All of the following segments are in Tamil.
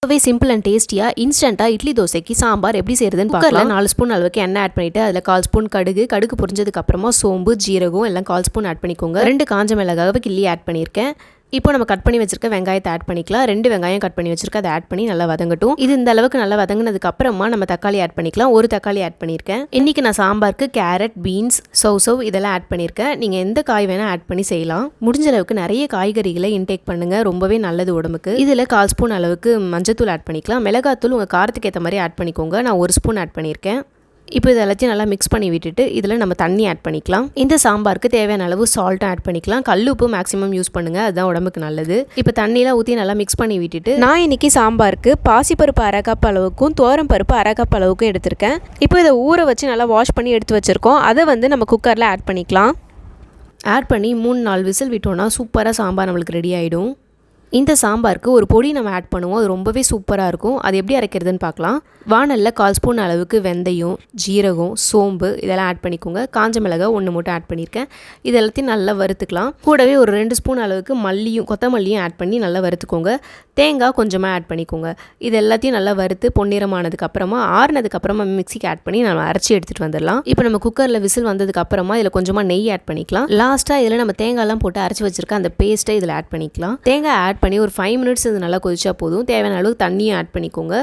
ரொம்பவே சிம்பிள் அண்ட் டேஸ்டியாக இன்ஸ்டண்ட்டாக இட்லி தோசைக்கு சாம்பார் எப்படி செய்யறதுன்னு பார்க்கலாம். 4 ஸ்பூன் அளவுக்கு எண்ணெய் ஆட் பண்ணிவிட்டு அதில் 1/4 ஸ்பூன் கடுகு பொரிஞ்சதுக்கப்புறமா சோம்பு ஜீரகம் எல்லாம் 1/4 ஸ்பூன் ஆட் பண்ணிக்கோங்க. 2 காஞ்ச மிளகாவை கிள்ளி ஆட் பண்ணியிருக்கேன். இப்போ நம்ம கட் பண்ணி வச்சிருக்க வெங்காயத்தை ஆட் பண்ணிக்கலாம். 2 வெங்காயம் கட் பண்ணி வச்சிருக்க அதை ஆட் பண்ணி நல்லா வதங்கட்டும். இது இந்த அளவுக்கு நல்லா வதங்கினதுக்கு அப்புறமா நம்ம தக்காளி ஆட் பண்ணிக்கலாம். 1 தக்காளி ஆட் பண்ணியிருக்கேன். இன்னைக்கு நான் சாம்பாருக்கு கேரட், பீன்ஸ், சௌசவ் இதெல்லாம் ஆட் பண்ணியிருக்கேன். நீங்கள் எந்த காய் வேணால் ஆட் பண்ணி செய்யலாம். முடிஞ்ச அளவுக்கு நிறைய காய்கறிகளை இன்டேக் பண்ணுங்க, ரொம்பவே நல்லது உடம்புக்கு. இதில் 1/4 ஸ்பூன் அளவுக்கு மஞ்சத்தூள் ஆட் பண்ணிக்கலாம். மிளகாத்தூள் உங்கள் காரத்துக்கு ஏற்ற மாதிரி ஆட் பண்ணிக்கோங்க. நான் 1 ஸ்பூன் ஆட் பண்ணியிருக்கேன். இப்போ இது எல்லாத்தையும் நல்லா மிக்ஸ் பண்ணி விட்டுட்டு இதில் நம்ம தண்ணி ஆட் பண்ணிக்கலாம். இந்த சாம்பாருக்கு தேவையான அளவு சால்ட்டும் ஆட் பண்ணிக்கலாம். கல்லுப்பு மேக்ஸிமம் யூஸ் பண்ணுங்கள், அதுதான் உடம்புக்கு நல்லது. இப்போ தண்ணியெலாம் ஊற்றி நல்லா மிக்ஸ் பண்ணி விட்டுட்டு நான் இன்றைக்கி சாம்பாருக்கு பாசிப்பருப்பு 1/2 கப் அளவுக்கும் பருப்பு 1/2 கப் அளவுக்கும் எடுத்திருக்கேன். இப்போ இதை ஊற வச்சு நல்லா வாஷ் பண்ணி எடுத்து வச்சுருக்கோம். அதை நம்ம குக்கரில் ஆட் பண்ணிக்கலாம். ஆட் பண்ணி 3-4 விசில் விட்டோன்னா சூப்பராக சாம்பார் நம்மளுக்கு ரெடி ஆகிடும். இந்த சாம்பாருக்கு ஒரு பொடி நம்ம ஆட் பண்ணுவோம், அது ரொம்பவே சூப்பராக இருக்கும். அது எப்படி அரைக்கிறதுன்னு பார்க்கலாம். வானலில் 1/4 ஸ்பூன் அளவுக்கு வெந்தயம், ஜீரகம், சோம்பு இதெல்லாம் ஆட் பண்ணிக்கோங்க. காஞ்ச மிளகாய் 1 மட்டும் ஆட் பண்ணியிருக்கேன். இது எல்லாத்தையும் நல்லா வறுத்துக்கலாம். கூடவே ஒரு 2 ஸ்பூன் அளவுக்கு கொத்தமல்லியும் ஆட் பண்ணி நல்லா வறுத்துக்கோங்க. தேங்காய் கொஞ்சமாக ஆட் பண்ணிக்கோங்க. இது எல்லாத்தையும் நல்லா வறுத்து பொன்னிறமானதுக்கப்புறமா ஆறுனதுக்கப்புறமா மிக்சிக்கு ஆட் பண்ணி நம்ம அரைச்சி எடுத்துகிட்டு வந்துடலாம். இப்போ நம்ம குக்கரில் விசில் வந்ததுக்கப்புறமா இதில் கொஞ்சமாக நெய் ஆட் பண்ணிக்கலாம். லாஸ்ட்டாக இதில் நம்ம தேங்காய்லாம் போட்டு அரைச்சி வச்சிருக்க அந்த பேஸ்ட்டை இதில் ஆட் பண்ணிக்கலாம். தேங்காய் ஆட் பண்ணி ஒரு 5 மினிட்ஸ் இது நல்லா கொதிச்சா போதும். தேவையான அளவுக்கு தண்ணியும் ஆட் பண்ணிக்கோங்க.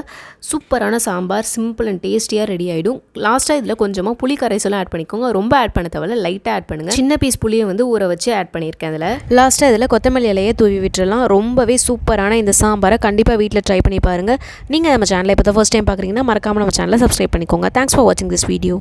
சூப்பரான சாம்பார் சிம்பிள் அண்ட் டேஸ்டியாக ரெடி ஆகிடும். லாஸ்ட்டாக இதில் கொஞ்சமாக புளி கரைசலும் ஆட் பண்ணிக்கோங்க. ரொம்ப ஆட் பண்ண தேவையில்ல, லைட்டாக ஆட் பண்ணுங்கள். சின்ன பீஸ் புளியை ஊற வச்சு ஆட் பண்ணியிருக்கேன். அதில் லாஸ்ட்டாக இதில் கொத்தமல்லி இலையை தூவி விட்டுறலாம். ரொம்பவே சூப்பரான இந்த சாம்பாரை கண்டிப்பாக வீட்டில் ட்ரை பண்ணி பாருங்கள். நீங்கள் நம்ம சேனலை இப்போ ஃபர்ஸ்ட் டைம் பார்க்குறீங்கன்னா மறக்காமல் நம்ம சேனலை சப்ஸ்கிரைப் பண்ணிக்கோங்க. தேங்க்ஸ் ஃபார் வாட்சிங் திஸ் வீடியோ.